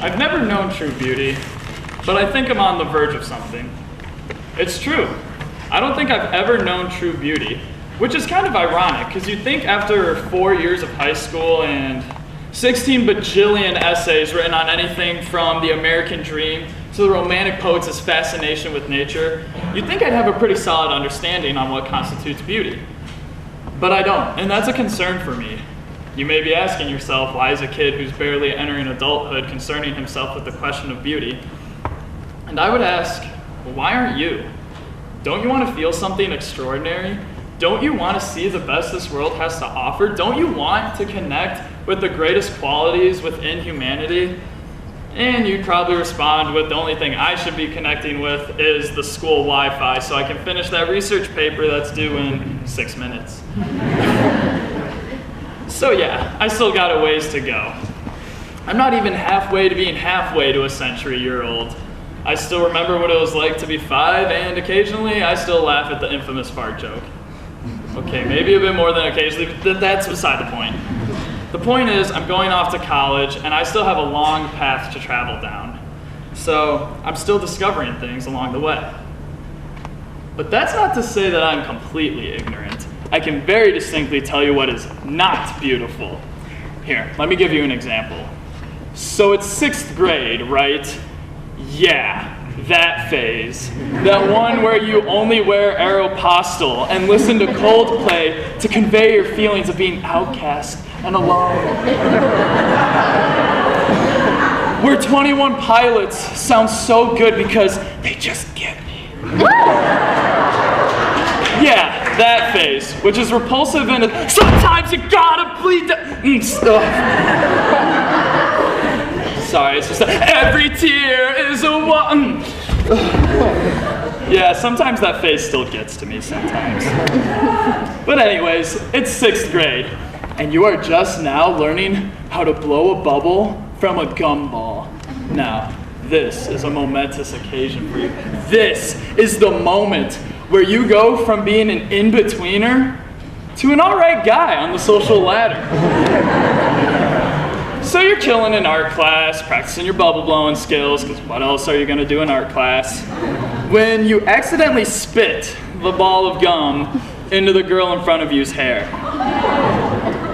I've never known true beauty, but I think I'm on the verge of something. It's true. I don't think I've ever known true beauty, which is kind of ironic, because you'd think after 4 years of high school and 16 bajillion essays written on anything from the American dream to the Romantic poets' fascination with nature, you'd think I'd have a pretty solid understanding on what constitutes beauty. But I don't, and that's a concern for me. You may be asking yourself, why is a kid who's barely entering adulthood concerning himself with the question of beauty? And I would ask, well, why aren't you? Don't you want to feel something extraordinary? Don't you want to see the best this world has to offer? Don't you want to connect with the greatest qualities within humanity? And you'd probably respond with, the only thing I should be connecting with is the school Wi-Fi so I can finish that research paper that's due in 6 minutes. So yeah, I still got a ways to go. I'm not even halfway to being halfway to a century-year-old. I still remember what it was like to be 5, and occasionally I still laugh at the infamous fart joke. Okay, maybe a bit more than occasionally, but that's beside the point. The point is, I'm going off to college, and I still have a long path to travel down. So I'm still discovering things along the way. But that's not to say that I'm completely ignorant. I can very distinctly tell you what is not beautiful. Here, let me give you an example. So it's 6th grade, right? Yeah, that phase. That one where you only wear Aeropostale and listen to Coldplay to convey your feelings of being outcast and alone. Where 21 Pilots sounds so good because they just get me. Yeah, that phase, which is repulsive and sometimes you gotta bleed Sorry, it's just every tear is a one. Yeah, sometimes that phase still gets to me sometimes. But anyways, it's 6th grade, and you are just now learning how to blow a bubble from a gumball. Now, this is a momentous occasion for you. This is the moment where you go from being an in-betweener to an alright guy on the social ladder. So you're chilling in art class, practicing your bubble blowing skills, because what else are you going to do in art class? When you accidentally spit the ball of gum into the girl in front of you's hair.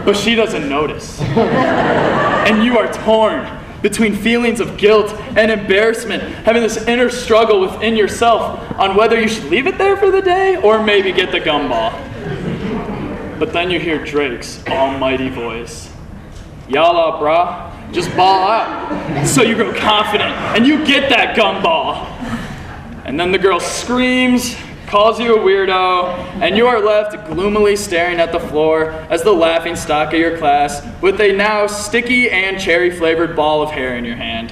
But she doesn't notice. And you are torn between feelings of guilt and embarrassment, having this inner struggle within yourself on whether you should leave it there for the day or maybe get the gumball. But then you hear Drake's almighty voice. Yalla, brah, just ball out. So you grow confident and you get that gumball. And then the girl screams, calls you a weirdo, and you are left gloomily staring at the floor as the laughing stock of your class with a now sticky and cherry-flavored ball of hair in your hand.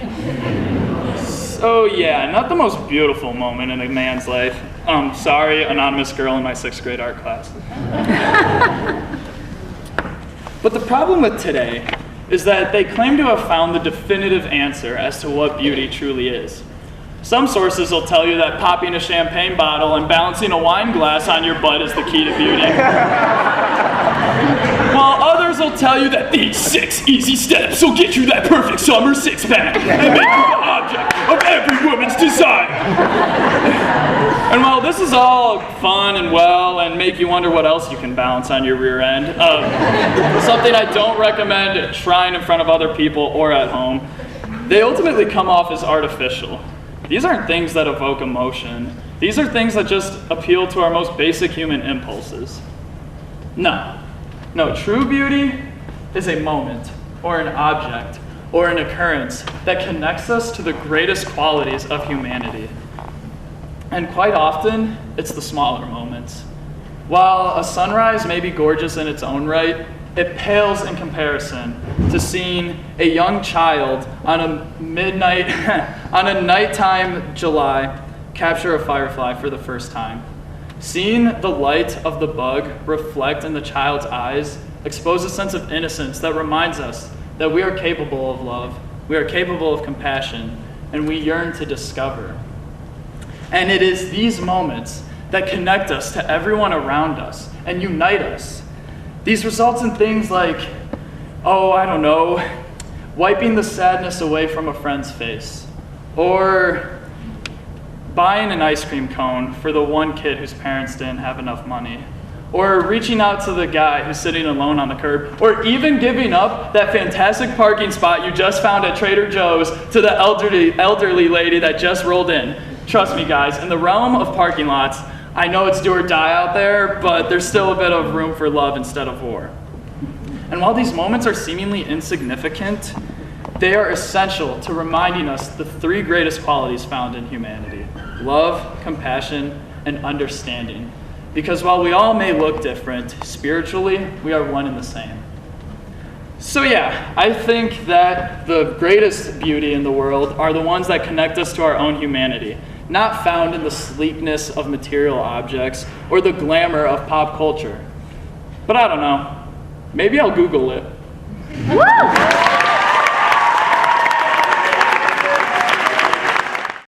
So yeah, not the most beautiful moment in a man's life. Sorry, anonymous girl in my 6th grade art class. But the problem with today is that they claim to have found the definitive answer as to what beauty truly is. Some sources will tell you that popping a champagne bottle and balancing a wine glass on your butt is the key to beauty. While others will tell you that these 6 easy steps will get you that perfect summer six-pack and make you the object of every woman's desire. And while this is all fun and well and make you wonder what else you can balance on your rear end, something I don't recommend trying in front of other people or at home, they ultimately come off as artificial. These aren't things that evoke emotion. These are things that just appeal to our most basic human impulses. No, true beauty is a moment, or an object, or an occurrence that connects us to the greatest qualities of humanity. And quite often, it's the smaller moments. While a sunrise may be gorgeous in its own right, it pales in comparison to seeing a young child on a nighttime July capture a firefly for the first time. Seeing the light of the bug reflect in the child's eyes exposes a sense of innocence that reminds us that we are capable of love, we are capable of compassion, and we yearn to discover. And it is these moments that connect us to everyone around us and unite us. These results in things like, wiping the sadness away from a friend's face, or buying an ice cream cone for the one kid whose parents didn't have enough money, or reaching out to the guy who's sitting alone on the curb, or even giving up that fantastic parking spot you just found at Trader Joe's to the elderly lady that just rolled in. Trust me, guys, in the realm of parking lots, I know it's do or die out there, but there's still a bit of room for love instead of war. And while these moments are seemingly insignificant, they are essential to reminding us the three greatest qualities found in humanity: love, compassion, and understanding. Because while we all may look different, spiritually, we are one and the same. So yeah, I think that the greatest beauty in the world are the ones that connect us to our own humanity, not found in the sleekness of material objects or the glamour of pop culture. But I don't know, maybe I'll Google it. Woo!